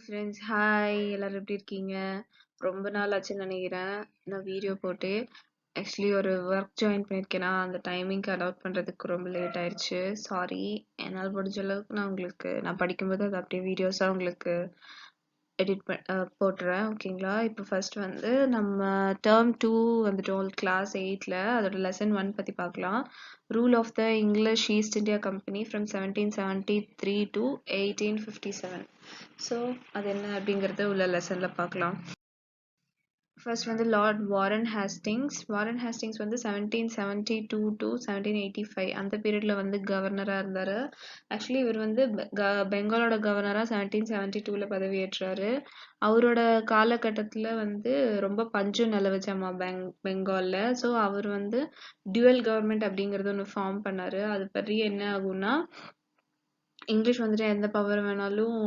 Friends hi எல்லாரும் எப்படி இருக்கீங்க? ரொம்ப நாள் ஆச்சுன்னு நினைக்கிறேன் நான் வீடியோ போட்டு. ஆக்சுவலி ஒரு ஒர்க் ஜாயின் பண்ணியிருக்கேன்னா அந்த டைமிங்க்கு அலாட் பண்ணுறதுக்கு ரொம்ப லேட் ஆயிடுச்சு. சாரி. என்னால் முடிஞ்ச அளவுக்கு நான் படிக்கும்போது அதை அப்படியே வீடியோஸாக உங்களுக்கு போட்டுறேன். ஓகேங்களா? இப்போ ஃபர்ஸ்ட் வந்து நம்ம டேர்ம் 2 வந்துட்டோம் கிளாஸ் 8ல். அதோட லெசன் 1 பற்றி பார்க்கலாம். Rule of the English East India Company from 1773 to 1857. So அது என்ன அப்படிங்கிறத உள்ள லெசனில் பார்க்கலாம். ஃபர்ஸ்ட் வந்து லார்ட் வாரன் ஹேஸ்டிங்ஸ் வந்து 1772 to 1785 அந்த பீரியட்ல வந்து கவர்னராக இருந்தார். ஆக்சுவலி இவர் வந்து பெங்காலோட கவர்னராக 1772ல பதவியேற்றாரு. அவரோட காலகட்டத்தில் வந்து ரொம்ப பஞ்சம் நிலவுச்சாமா பெங்காலில். ஸோ அவர் வந்து டியூவல் கவர்மெண்ட் அப்படிங்கிறது ஒன்று ஃபார்ம் பண்ணார். அது பற்றி என்ன ஆகும்னா, இங்கிலீஷ் வந்துட்டு எந்த பவர் வேணாலும்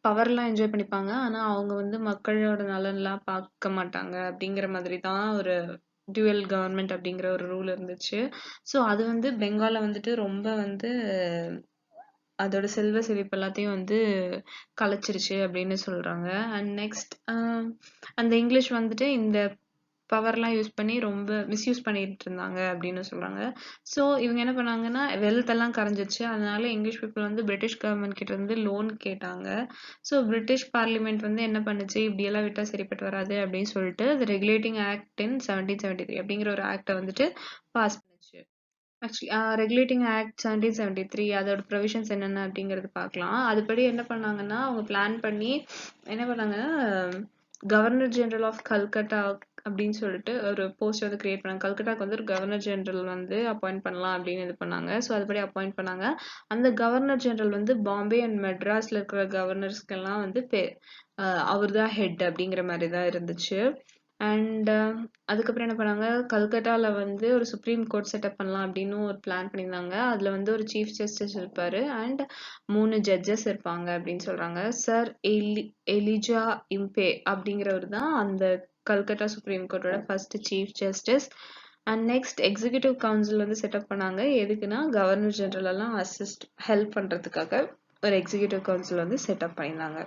பவர்லாம் என்ஜாய் பண்ணிப்பாங்க. ஆனால் அவங்க வந்து மக்களோட நலன்லாம் பார்க்க மாட்டாங்க அப்படிங்கிற மாதிரி தான் ஒரு டியூவல் கவர்மெண்ட் அப்படிங்கிற ஒரு ரூல் இருந்துச்சு. ஸோ அது வந்து பெங்காலை வந்துட்டு ரொம்ப வந்து அதோட செல்வ செழிப்பு எல்லாத்தையும் வந்து கலைச்சிருச்சு அப்படின்னு சொல்றாங்க. அண்ட் நெக்ஸ்ட் அந்த இங்கிலீஷ் வந்துட்டு இந்த பவர்லாம் யூஸ் பண்ணி ரொம்ப மிஸ்யூஸ் பண்ணிட்டு இருந்தாங்க அப்படின்னு சொல்றாங்க. ஸோ இவங்க என்ன பண்ணாங்கன்னா வெல்த் எல்லாம் கரைஞ்சிச்சு. அதனால இங்கிலீஷ் பீப்புள் வந்து பிரிட்டிஷ் கவர்மெண்ட் கிட்ட இருந்து லோன் கேட்டாங்க. ஸோ பிரிட்டிஷ் பார்லிமெண்ட் வந்து என்ன பண்ணுச்சு, இப்படியெல்லாம் விட்டா சரிப்பட்டு வராது அப்படின்னு சொல்லிட்டு ரெகுலேட்டிங் ஆக்ட் இன் 1773 அப்படிங்கிற ஒரு ஆக்டை வந்துட்டு பாஸ் பண்ணுச்சு. ஆக்சுவலி ரெகுலேட்டிங் ஆக்ட் 1773 அதோட ப்ரொவிஷன்ஸ் என்னென்ன அப்படிங்கிறது பார்க்கலாம். அதுபடி என்ன பண்ணாங்கன்னா அவங்க பிளான் பண்ணி என்ன பண்ணாங்கன்னா கவர்னர் ஜெனரல் ஆஃப் கல்கட்டா அப்படின்னு சொல்லிட்டு ஒரு போஸ்ட் வந்து கிரியேட் பண்ணாங்க. கல்கட்டாக்கு வந்து ஒரு கவர்னர் ஜெனரல் வந்து அப்பாயிண்ட் பண்ணலாம் அப்படின்னு இது பண்ணாங்க. ஸோ அதுபடி அப்பாயிண்ட் பண்ணாங்க. அந்த கவர்னர் ஜெனரல் வந்து பாம்பே அண்ட் மெட்ராஸ்ல இருக்கிற கவர்னர்ஸ்க்கெல்லாம் வந்து அவர் தான் ஹெட் அப்படிங்கிற மாதிரி தான் இருந்துச்சு. அண்ட் அதுக்கப்புறம் என்ன பண்ணாங்க, கல்கட்டால வந்து ஒரு சுப்ரீம் கோர்ட் செட்டப் பண்ணலாம் அப்படின்னு ஒரு பிளான் பண்ணியிருந்தாங்க. அதுல வந்து ஒரு சீஃப் ஜஸ்டிஸ் இருப்பாரு அண்ட் 3 ஜட்ஜஸ் இருப்பாங்க அப்படின்னு சொல்றாங்க. சர் எலிஜா இம்பே அப்படிங்கிறவர் தான் அந்த கல்கட்டா சுப்ரீம் கோர்ட்டோட first chief justice. And next executive council வந்து செட்டப் பண்ணாங்க. எதுக்குன்னா கவர்னர் ஜெனரல் எல்லாம் ஹெல்ப் பண்றதுக்காக ஒரு எக்ஸிகியூட்டிவ் கவுன்சில் வந்து செட்டப் பண்ணியிருந்தாங்க.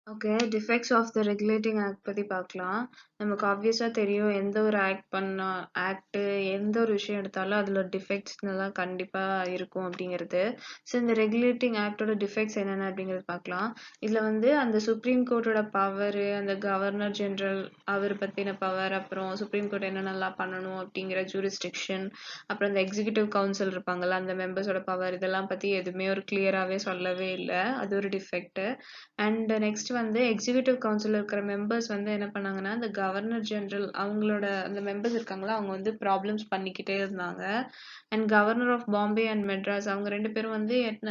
Okay, defects of the regulating act பற்றி பார்க்கலாம். நமக்கு ஆப்வியஸாக தெரியும் எந்த ஒரு ஆக்ட் எந்த ஒரு விஷயம் எடுத்தாலும் அதில் டிஃபெக்ட்ஸ்லாம் கண்டிப்பாக இருக்கும் அப்படிங்கிறது. ஸோ இந்த ரெகுலேட்டிங் ஆக்டோட டிஃபெக்ட்ஸ் என்னென்ன அப்படிங்கிறது பார்க்கலாம். இதில் வந்து அந்த சுப்ரீம் கோர்ட்டோட பவர், அந்த கவர்னர் ஜெனரல் அவர் பற்றின பவர், அப்புறம் சுப்ரீம் கோர்ட் என்னென்னலாம் பண்ணணும் அப்படிங்கிற ஜூரிஸ்டிக்ஷன், அப்புறம் அந்த எக்ஸிகியூட்டிவ் கவுன்சில் இருப்பாங்கல்ல அந்த மெம்பர்ஸோட பவர், இதெல்லாம் பற்றி எதுவுமே ஒரு கிளியராகவே சொல்லவே இல்லை. அது ஒரு டிஃபெக்ட். அண்ட் நெக்ஸ்ட் வந்து எக்ஸிகியூட்டிவ் கவுன்சில் இருக்கிற மெம்பர்ஸ் வந்து என்ன பண்ணாங்கன்னா, இந்த கவர்னர் ஜெனரல் அவங்களோட அந்த மெம்பர்ஸ் இருக்காங்களா அவங்க வந்து ப்ராப்ளம்ஸ் பண்ணிக்கிட்டே இருந்தாங்க. And governor of Bombay and Madras அவங்க 2 பேரும் வந்து என்ன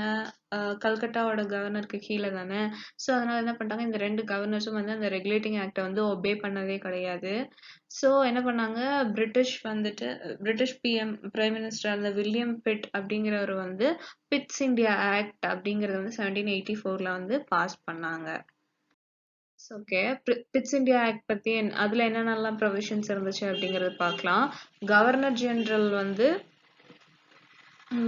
கல்கட்டாவோட கவர்னருக்கு கீழே தானே. ஸோ அதனால என்ன பண்ணிட்டாங்க, இந்த 2 கவர்னர்ஸும் வந்து அந்த ரெகுலேட்டிங் ஆக்டை வந்து ஒபே பண்ணவே கிடையாது. ஸோ என்ன பண்ணாங்க, பிரிட்டிஷ் பிரைம் மினிஸ்டர் அந்த வில்லியம் பிட் அப்படிங்கிறவர் வந்து பிட்ஸ் இந்தியா ஆக்ட் அப்படிங்கறது வந்து 1784ல வந்து பாஸ் பண்ணாங்க. ஓகே, பிட்ஸ் இந்தியா ஆக்ட் பத்தி அதுல என்னென்னலாம் ப்ரொவிஷன்ஸ் இருந்துச்சு அப்படிங்கறது பார்க்கலாம். கவர்னர் ஜெனரல் வந்து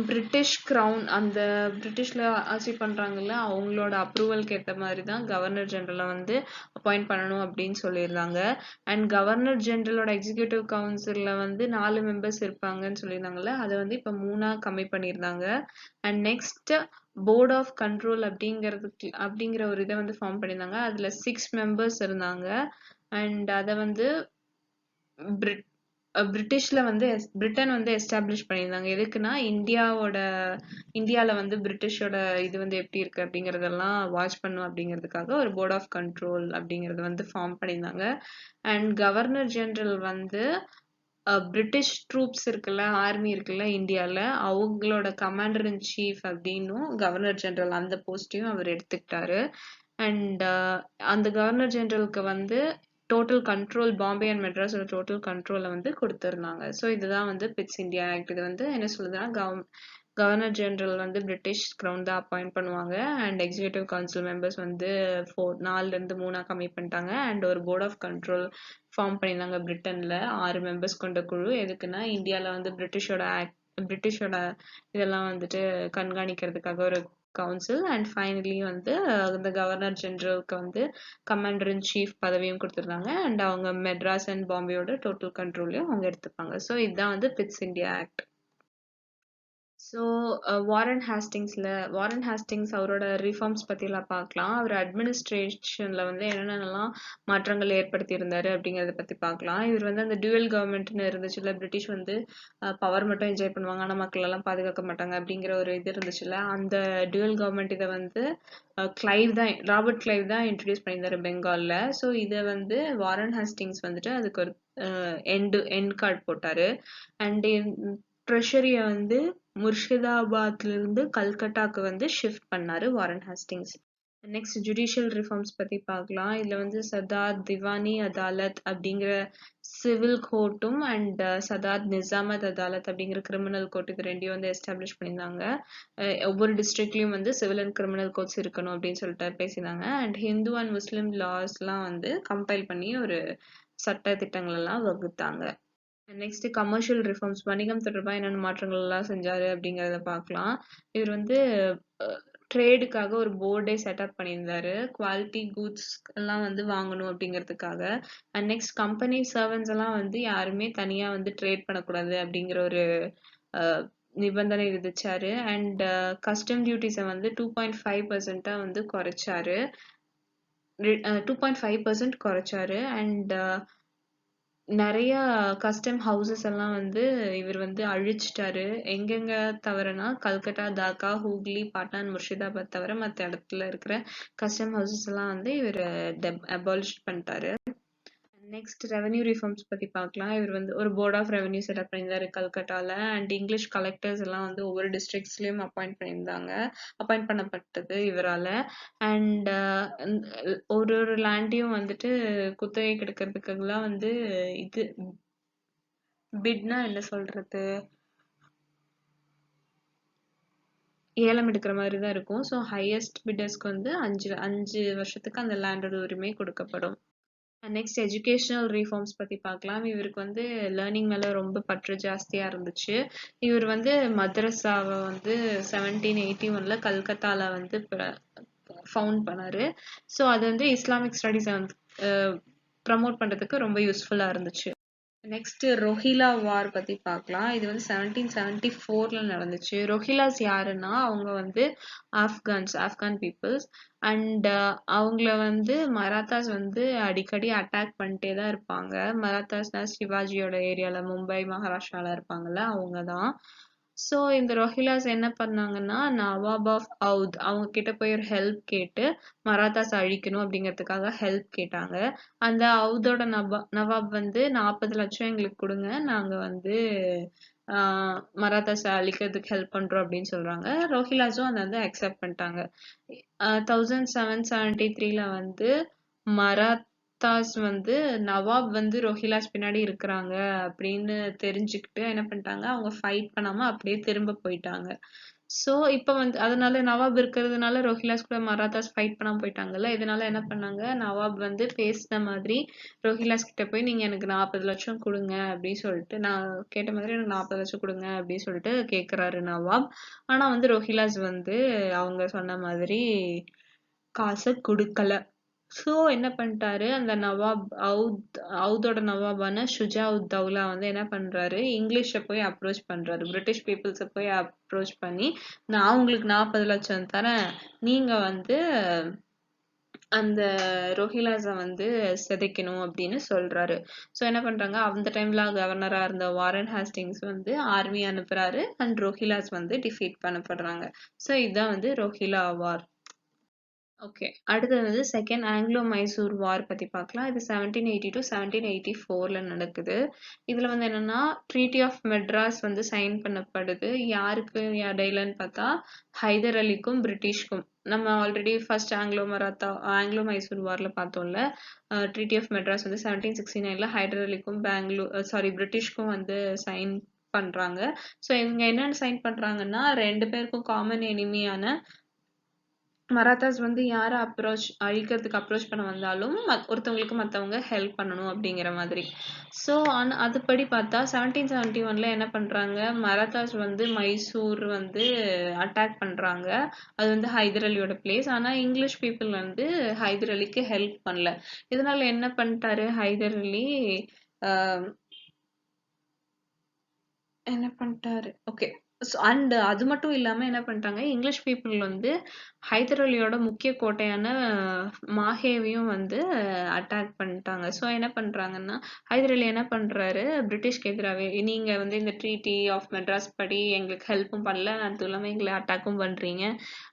பிரிட்டிஷ் கிரவுன் அந்த பிரிட்டிஷ்ல ஆட்சி பண்றாங்கல்ல அவங்களோட அப்ரூவல்க்கு ஏற்ற மாதிரி தான் கவர்னர் ஜெனரலை வந்து அப்பாயிண்ட் பண்ணணும் அப்படின்னு சொல்லியிருந்தாங்க. அண்ட் கவர்னர் ஜெனரலோட எக்ஸிகியூட்டிவ் கவுன்சில்ல வந்து 4 மெம்பர்ஸ் இருப்பாங்கன்னு சொல்லியிருந்தாங்கல்ல அதை வந்து இப்போ 3ஆ கம்மி பண்ணியிருந்தாங்க. And next board of control அப்படிங்கிற ஒரு இதை வந்து ஃபார்ம் பண்ணியிருந்தாங்க. அதுல 6 மெம்பர்ஸ் இருந்தாங்க. அண்ட் அதை வந்து பிரிட்டன் வந்து எஸ்டாப்ளிஷ் பண்ணியிருந்தாங்க. எதுக்குன்னா இந்தியால வந்து பிரிட்டிஷோட இது வந்து எப்படி இருக்கு அப்படிங்கறதெல்லாம் வாட்ச் பண்ணும் அப்படிங்கிறதுக்காக ஒரு போர்ட் ஆஃப் கண்ட்ரோல் அப்படிங்கறது வந்து ஃபார்ம் பண்ணியிருந்தாங்க. அண்ட் கவர்னர் ஜெனரல் வந்து பிரிட்டிஷ் ட்ரூப்ஸ் இருக்குல்ல, ஆர்மி இருக்குல்ல இந்தியால, அவங்களோட கமாண்டர் இன் சீஃப் அப்படின்னும் கவர்னர் ஜெனரல் அந்த போஸ்டையும் அவர் எடுத்துக்கிட்டாரு. அண்ட் அந்த கவர்னர் ஜெனரலுக்கு வந்து டோட்டல் கண்ட்ரோல் பாம்பே அண்ட் மெட்ராஸோட டோட்டல் கண்ட்ரோலை வந்து கொடுத்துருந்தாங்க. ஸோ இதுதான் வந்து பிட்ஸ் இந்தியா ஆக்ட். இது வந்து என்ன சொல்லுதுன்னா, கவர்னர் ஜெனரல் வந்து பிரிட்டிஷ் கிரவுன் தான் அப்பாயிண்ட் பண்ணுவாங்க. அண்ட் எக்ஸிகியூட்டிவ் கவுன்சில் மெம்பர்ஸ் வந்து 4லேருந்து 3ஆ கம்மி பண்ணிட்டாங்க. அண்ட் ஒரு போர்ட் ஆஃப் கண்ட்ரோல் ஃபார்ம் பண்ணியிருந்தாங்க பிரிட்டன்ல 6 மெம்பர்ஸ் கொண்ட குழு. எதுக்குன்னா இந்தியாவில் வந்து பிரிட்டிஷோட இதெல்லாம் வந்துட்டு கண்காணிக்கிறதுக்காக ஒரு கவுன்சில் அண்ட் ஃபைனலி வந்து இந்த கவர்னர் ஜெனரலுக்கு வந்து கமாண்டர் இன் சீஃப் பதவியும் கொடுத்துருந்தாங்க அண்ட் அவங்க மெட்ராஸ் அண்ட் பாம்பேயோட டோட்டல் கண்ட்ரோலையும் அவங்க எடுத்துப்பாங்க. ஸோ இதுதான் வந்து bits India act. So Warren Hastings அவரோட ரிஃபார்ம்ஸ் பற்றிலாம் பார்க்கலாம். அவர் அட்மினிஸ்ட்ரேஷனில் வந்து என்னென்னலாம் மாற்றங்கள் ஏற்படுத்தி இருந்தாரு அப்படிங்கிறத பற்றி பார்க்கலாம். இவர் வந்து அந்த டியூவல் கவர்மெண்ட்னு இருந்துச்சுல்ல, பிரிட்டிஷ் வந்து பவர் மட்டும் என்ஜாய் பண்ணுவாங்க ஆனால் மக்கள் எல்லாம் பாதுகாக்க மாட்டாங்க அப்படிங்கிற ஒரு இது இருந்துச்சுல்ல, அந்த டியூவல் கவர்மெண்ட் இதை வந்து ராபர்ட் கிளைவ் தான் இன்ட்ரடியூஸ் பண்ணியிருந்தாரு பெங்காலில். ஸோ இதை வந்து வாரன் ஹாஸ்டிங்ஸ் வந்துட்டு அதுக்கு ஒரு எண்ட் கார்டு போட்டாரு. அண்ட் ட்ரெஷரியை வந்து முர்ஷிதாபாத்ல இருந்து கல்கட்டாக்கு வந்து ஷிஃப்ட் பண்ணாரு Warren Hastings. Next judicial reforms பத்தி பார்க்கலாம். இதுல வந்து சதாத் திவானி அதாலத் அப்படிங்கிற சிவில் கோர்ட்டும் அண்ட் சதாத் நிசாமத் அதாலத் அப்படிங்கிற கிரிமினல் கோர்ட், இது ரெண்டையும் வந்து எஸ்டாப்ளிஷ் பண்ணியிருந்தாங்க. ஒவ்வொரு டிஸ்ட்ரிக்ட்லயும் வந்து சிவில் அண்ட் கிரிமினல் கோர்ட்ஸ் இருக்கணும் அப்படின்னு சொல்லிட்டு பேசியிருந்தாங்க. அண்ட் ஹிந்து அண்ட் முஸ்லிம் லாஸ்லாம் வந்து கம்பைல் பண்ணி ஒரு சட்ட திட்டங்கள் எல்லாம் வகுத்தாங்க. நெக்ஸ்ட் கமர்ஷியல் ரிஃபார்ம்ஸ், வணிகம் தொடர்பாக என்னென்ன மாற்றங்கள் எல்லாம் செஞ்சாரு அப்படிங்கிறத பார்க்கலாம். இவர் வந்து ட்ரேடுக்காக ஒரு போர்டே செட்டப் பண்ணியிருந்தாரு, குவாலிட்டி குட்ஸ் எல்லாம் வந்து வாங்கணும் அப்படிங்கிறதுக்காக. அண்ட் நெக்ஸ்ட் கம்பெனி சர்வன்ஸ் எல்லாம் வந்து யாருமே தனியா வந்து ட்ரேட் பண்ணக்கூடாது அப்படிங்கிற ஒரு நிபந்தனை விதிச்சாரு. அண்ட் கஸ்டம் டியூட்டிஸை வந்து 2.5% வந்து குறைச்சாரு. 2.5% குறைச்சாரு. அண்ட் நிறைய கஸ்டம் ஹவுசஸ் எல்லாம் வந்து இவர் வந்து அழிச்சிட்டாரு. எங்கெங்க தவிரனா கல்கட்டா, தாக்கா, ஹூக்ளி, பாட்னா, முர்ஷிதாபாத் தவிர மற்ற இடத்துல இருக்கிற கஸ்டம் ஹவுசஸ் எல்லாம் வந்து இவர் அபாலிஷ் பண்ணிட்டாரு. நெக்ஸ்ட் ரெவன்யூ ரிஃபார்ம்ஸ் பத்தி பார்க்கலாம். இவர் வந்து ஒரு போர்ட் ஆஃப் ரெவன்யூ செட்டப் பண்ணியிருந்தாரு கல்கட்டால. அண்ட் இங்கிலீஷ் கலெக்டர்ஸ் எல்லாம் வந்து ஒவ்வொரு டிஸ்ட்ரிக்ட்ஸ்லயும் அப்பாயிண்ட் பண்ணப்பட்டது இவரால. அண்ட் ஒரு லேண்டையும் வந்துட்டு குத்தகை கெடுக்கிறதுக்கெல்லாம் வந்து இது பிட்னா என்ன சொல்றது, ஏலம் எடுக்கிற மாதிரி தான் இருக்கும். ஸோ ஹையஸ்ட் பிட்டர்ஸ்க்கு வந்து 5 வருஷத்துக்கு அந்த லேண்டோட உரிமை கொடுக்கப்படும். நெக்ஸ்ட் எஜுகேஷனல் ரிஃபார்ம்ஸ் பத்தி பார்க்கலாம். இவருக்கு வந்து லேர்னிங் மேல ரொம்ப பற்று ஜாஸ்தியா இருந்துச்சு. இவர் வந்து மദ്രஸாவை வந்து 1781ல கல்கத்தால வந்து ஃபவுண்ட் பண்ணாரு. ஸோ அது வந்து இஸ்லாமிக் ஸ்டடீஸை வந்து ப்ரமோட் பண்றதுக்கு ரொம்ப யூஸ்ஃபுல்லா இருந்துச்சு. நெக்ஸ்ட் ரொஹிலா வார் பத்தி பார்க்கலாம். இது வந்து 1774ல நடந்துச்சு. ரொஹிலாஸ் யாருன்னா அவங்க வந்து ஆப்கான் பீப்புள்ஸ். அண்ட் அவங்கள வந்து மராத்தாஸ் வந்து அடிக்கடி அட்டாக் பண்ணிட்டே தான் இருப்பாங்க. மராத்தாஸ்னா சிவாஜியோட ஏரியால மும்பை, மகாராஷ்டிரால இருப்பாங்கல்ல, அவங்க தான். ஸோ இந்த ரொஹிலாஸ் என்ன பண்ணாங்கன்னா, நவாப் ஆஃப் அவுத் அவங்க கிட்ட போய் ஒரு ஹெல்ப் கேட்டு மராத்தாஸ் அழிக்கணும் அப்படிங்கிறதுக்காக ஹெல்ப் கேட்டாங்க. அந்த அவுதோட நவாப் வந்து 40 லட்சம் எங்களுக்கு கொடுங்க, நாங்க வந்து மராத்தாஸை அழிக்கிறதுக்கு ஹெல்ப் பண்றோம் அப்படின்னு சொல்றாங்க. ரொஹிலாஸும் அதை வந்து அக்செப்ட் பண்ணிட்டாங்க. 1773ல வந்து மராத்தாஸ் வந்து நவாப் வந்து ரொஹிலாஸ் பின்னாடி இருக்கிறாங்க அப்படின்னு தெரிஞ்சுக்கிட்டு என்ன பண்ணிட்டாங்க, அவங்க ஃபைட் பண்ணாம அப்படியே திரும்ப போயிட்டாங்க. ஸோ இப்போ வந்து அதனால நவாப் இருக்கிறதுனால ரொஹிலாஸ் கூட மராத்தாஸ் ஃபைட் பண்ணாம போயிட்டாங்கல்ல. இதனால என்ன பண்ணாங்க, நவாப் வந்து பேசின மாதிரி ரொஹிலாஸ் கிட்ட போய் நீங்க எனக்கு 40 லட்சம் கொடுங்க அப்படின்னு சொல்லிட்டு, நான் கேட்ட மாதிரி எனக்கு 40 லட்சம் கொடுங்க அப்படின்னு சொல்லிட்டு கேட்குறாரு நவாப். ஆனா வந்து ரொஹிலாஸ் வந்து அவங்க சொன்ன மாதிரி காசை கொடுக்கல. ஸோ என்ன பண்ணிட்டாரு, அந்த நவாப் அவுதோட நவாபான ஷுஜா உத் தௌலா வந்து என்ன பண்றாரு, இங்கிலீஷை போய் அப்ரோச் பண்றாரு. பிரிட்டிஷ் பீப்புள்ஸை போய் அப்ரோச் பண்ணி, நான் உங்களுக்கு 40 லட்சம் தரேன், நீங்க வந்து அந்த ரொஹிலாஸை வந்து சிதைக்கணும் அப்படின்னு சொல்றாரு. ஸோ என்ன பண்றாங்க, அந்த டைம்ல கவர்னரா இருந்த வாரன் ஹாஸ்டிங்ஸ் வந்து ஆர்மி அனுப்புறாரு அண்ட் ரொஹிலாஸ் வந்து டிஃபீட் பண்ணப்படுறாங்க. ஸோ இதுதான் வந்து ரொஹிலா வார். ஓகே, அடுத்தது வந்து செகண்ட் ஆங்கிலோ மைசூர் வார் பத்தி பார்க்கலாம். இது 1780 to 1784ல நடக்குது. இதுல வந்து என்னன்னா, ட்ரீட்டி ஆஃப் மெட்ராஸ் வந்து சைன் பண்ணப்படுது. யாருக்கு இடையிலன்னு பார்த்தா ஹைதர் அலிக்கும் பிரிட்டிஷ்க்கும். நம்ம ஆல்ரெடி ஃபர்ஸ்ட் ஆங்கிலோ மைசூர் வார்ல பார்த்தோம்ல, ட்ரீட்டி ஆஃப் மெட்ராஸ் வந்து 1769ல ஹைதர் அலிக்கும் பிரிட்டிஷ்க்கும் வந்து சைன் பண்றாங்க. ஸோ இவங்க என்னென்ன சைன் பண்றாங்கன்னா, 2 பேருக்கும் காமன் எனிமியான மராத்தாஸ் வந்து யார அழிக்கிறதுக்கு அப்ரோச் பண்ண வந்தாலும் ஒருத்தவங்களுக்கு மத்தவங்க ஹெல்ப் பண்ணணும் அப்படிங்கிற மாதிரி. ஸோ அதுபடி பார்த்தா 1771ல என்ன பண்றாங்க, மராத்தாஸ் வந்து மைசூர் வந்து அட்டாக் பண்றாங்க. அது வந்து ஹைதர் அலியோட பிளேஸ். ஆனா இங்கிலீஷ் பீப்புள் வந்து ஹைதர் அலிக்கு ஹெல்ப் பண்ணல. இதனால என்ன பண்ணிட்டாரு ஹைதர் அலி, ஆஹ் என்ன பண்ணிட்டாரு, ஓகே. அண்ட் அது மட்டும் இல்லாம என்ன பண்ணிட்டாங்க, இங்கிலீஷ் பீப்புள் வந்து ஹைதர் அலியோட முக்கிய கோட்டையான மாஹேவையும் வந்து அட்டாக் பண்ணிட்டாங்க. ஸோ என்ன பண்றாங்கன்னா, ஹைதர் அலி என்ன பண்றாரு, பிரிட்டிஷ்க்கு எதிராகவே நீங்க வந்து இந்த ட்ரீட்டி ஆஃப் மெட்ராஸ் படி எங்களுக்கு ஹெல்ப்பும் பண்ணல, அது இல்லாம எங்களை அட்டாக்கும் பண்றீங்க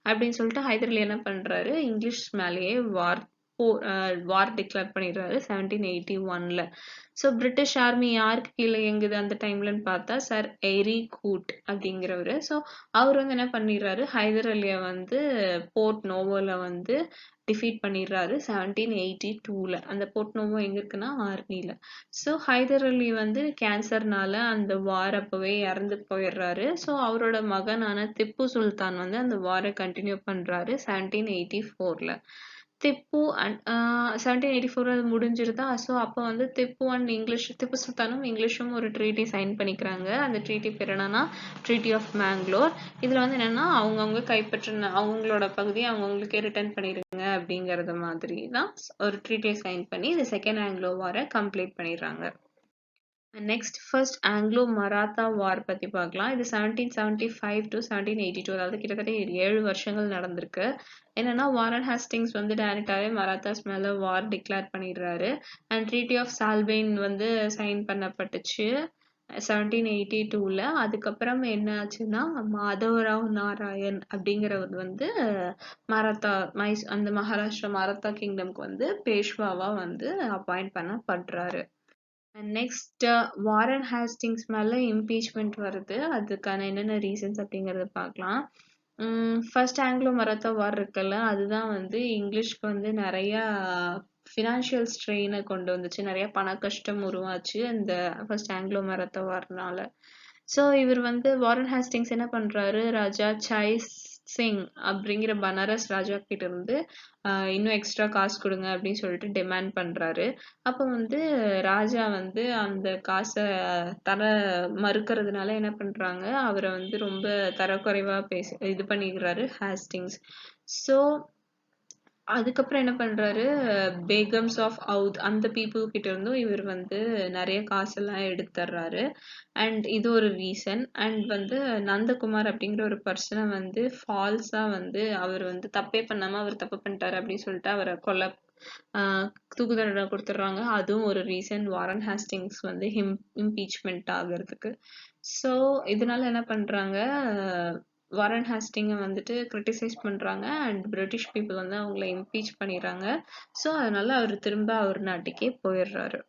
அப்படின்னு சொல்லிட்டு ஹைதர் அலி என்ன பண்றாரு, இங்கிலீஷ் மேலேயே வார் டிக்ளேர் பண்ணிடுறாரு 1781ல. ஸோ பிரிட்டிஷ் ஆர்மி யாருக்கு கீழே இயங்குது அந்த டைம்லன்னு பார்த்தா சர் எரி கூட் அப்படிங்கிறவரு. ஸோ அவர் வந்து என்ன பண்ணிடுறாரு, ஹைதர் அலியை வந்து போர்ட் நோவோல வந்து டிஃபீட் பண்ணிடுறாரு 1782ல. அந்த போர்ட் நோவோ எங்க இருக்குன்னா ஆர்மில. ஸோ ஹைதர் அலி வந்து கேன்சர்னால அந்த வார் அப்பவே இறந்து போயிடுறாரு. ஸோ அவரோட மகனான திப்பு சுல்தான் வந்து அந்த வாரை கண்டினியூ பண்றாரு 1784ல. திப்பு அண்ட் 1784 அது முடிஞ்சிருதா. ஸோ அப்போ வந்து திப்பு சுல்தானும் இங்கிலீஷும் ஒரு ட்ரீட்டி சைன் பண்ணிக்கிறாங்க. அந்த ட்ரீட்டி பேர் என்னன்னா ட்ரீட்டி ஆஃப் மேங்களூர். இதுல வந்து என்னன்னா அவங்கவுங்க கைப்பற்றின அவங்களோட பகுதியை அவங்கவுங்களுக்கே ரிட்டர்ன் பண்ணிடுங்க அப்படிங்கறது மாதிரி தான் ஒரு ட்ரீட்டியை சைன் பண்ணி இந்த செகண்ட் ஆங்கிலோ வாரை கம்ப்ளீட் பண்ணிடுறாங்க. நெக்ஸ்ட் ஃபர்ஸ்ட் ஆங்கிலோ மராத்தா வார் பத்தி பார்க்கலாம். இது 1775 to 1782, அதாவது கிட்டத்தட்ட 7 வருஷங்கள் நடந்திருக்கு. என்னன்னா வாரன் ஹாஸ்டிங்ஸ் வந்து டைரக்டாவே மராத்தாஸ் மேல வார் டிக்ளேர் பண்ணிடுறாரு. அண்ட் ட்ரீட்டி ஆஃப் சால்பெயின் வந்து சைன் பண்ணப்பட்டுச்சு 1782ல. அதுக்கப்புறம் என்ன ஆச்சுன்னா மாதவராவ் நாராயண் அப்படிங்கிறவர் வந்து மராத்தா அந்த மகாராஷ்டிரா மராத்தா கிங்டம்க்கு வந்து பேஷ்வாவா வந்து அப்பாயிண்ட் பண்ணப்படுறாரு. நெக்ஸ்ட் வாரன் ஹேஸ்டிங்ஸ் மேல இம்பீச்மெண்ட் வருது. அதுக்கான என்னென்ன ரீசன்ஸ் அப்படிங்கறத பார்க்கலாம். ஃபர்ஸ்ட் ஆங்கிலோ மராத்தா வார் இருக்குல்ல, அதுதான் வந்து இங்கிலீஷ்க்கு வந்து நிறைய ஃபினான்ஷியல் ஸ்ட்ரெயினை கொண்டு வந்துச்சு, நிறைய பண கஷ்டம் உருவாச்சு இந்த ஃபர்ஸ்ட் ஆங்கிலோ மராத்தா வார்னால. ஸோ இவர் வந்து வாரன் ஹேஸ்டிங்ஸ் என்ன பண்றாரு, ராஜா சாய் சிங் அப்படிங்கிற பனாரஸ் ராஜா கிட்ட இருந்து இன்னும் எக்ஸ்ட்ரா காசு கொடுங்க அப்படின்னு சொல்லிட்டு டிமாண்ட் பண்றாரு. அப்ப வந்து ராஜா வந்து அந்த காசை தர மறுக்கிறதுனால என்ன பண்றாங்க, அவரை வந்து ரொம்ப தரக்குறைவா இது பண்ணிக்கிறாரு ஹாஸ்டிங்ஸ். ஸோ அதுக்கப்புறம் என்ன பண்றாரு, பேகம்ஸ் ஆஃப் அவுத் அந்த பீப்புள் கிட்ட இருந்தும் இவர் வந்து நிறைய காசெல்லாம் எடுத்துறாரு. அண்ட் இது ஒரு ரீசன். அண்ட் வந்து நந்தகுமார் அப்படிங்கிற ஒரு பர்சனை வந்து ஃபால்ஸா வந்து அவர் வந்து தப்பே பண்ணாம அவர் தப்பு பண்ணிட்டாரு அப்படின்னு சொல்லிட்டு அவரை தூக்கு தண்டனை கொடுத்துட்றாங்க. அதுவும் ஒரு ரீசன் வாரன் ஹாஸ்டிங்ஸ் வந்து இம்பீச்மெண்ட் ஆகிறதுக்கு. ஸோ இதனால என்ன பண்றாங்க, வாரன் ஹாஸ்டிங்கை வந்துட்டு கிரிட்டிசைஸ் பண்றாங்க அண்ட் பிரிட்டிஷ் பீப்புள் வந்து அவங்கள இம்பீச் பண்ணிடுறாங்க. ஸோ அதனால அவர் திரும்ப அவர் நாட்டுக்கே போயிடுறாரு.